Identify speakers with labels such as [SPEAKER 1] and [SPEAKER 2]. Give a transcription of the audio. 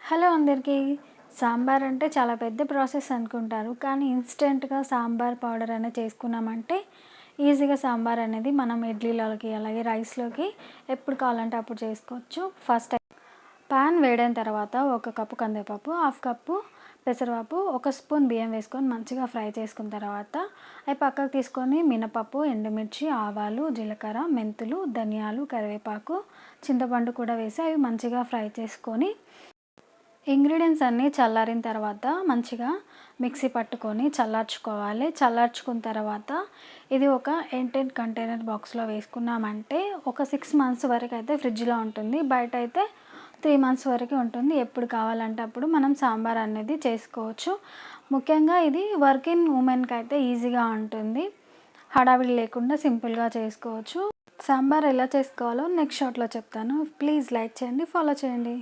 [SPEAKER 1] Hello అందరికీ. సాంబార్ అంటే చాలా పెద్ద ప్రాసెస్ అనుకుంటారు. కానీ ఇన్‌స్టెంట్‌గా సాంబార్ పౌడర్ అనేది చేసుకున్నామంటే ఈజీగా సాంబార్ అనేది మనం ఇడ్లీలోకి, అలాగే రైస్‌లోకి ఎప్పుడు కావాలంటే అప్పుడు చేసుకోవచ్చు. ఫస్ట్ పాన్ వేడైన తర్వాత 1 కప్పు కందిపప్పు, హాఫ్ కప్పు పెసరపప్పు, 1 స్పూన్ బియ్యం వేసుకొని మంచిగా ఫ్రై చేసుకున్న తర్వాత అవి పక్కకు తీసుకొని మినపప్పు, ఎండుమిర్చి, ఆవాలు, జీలకర్ర, మెంతులు, ధనియాలు, కరివేపాకు, చింతపండు కూడా వేసి అవి మంచిగా ఫ్రై చేసుకొని ఇంగ్రీడియెంట్స్ అన్నీ చల్లారిన తర్వాత మంచిగా మిక్సీ పట్టుకొని చల్లార్చుకోవాలి. చల్లార్చుకున్న తర్వాత ఇది ఒక ఎయిర్‌టైట్ కంటైనర్ బాక్స్‌లో వేసుకున్నామంటే ఒక 6 మంత్స్ వరకు అయితే ఫ్రిడ్జ్‌లో ఉంటుంది. బయట అయితే 3 మంత్స్ వరకు ఉంటుంది. ఎప్పుడు కావాలంటే అప్పుడు మనం సాంబార్ అనేది చేసుకోవచ్చు. ముఖ్యంగా ఇది వర్కింగ్ ఉమెన్‌కి అయితే ఈజీగా ఉంటుంది. హడావిడి లేకుండా సింపుల్‌గా చేసుకోవచ్చు. సాంబార్ ఎలా చేసుకోవాలో నెక్స్ట్ షాట్‌లో చెప్తాను. ప్లీజ్ లైక్ చేయండి, ఫాలో చేయండి.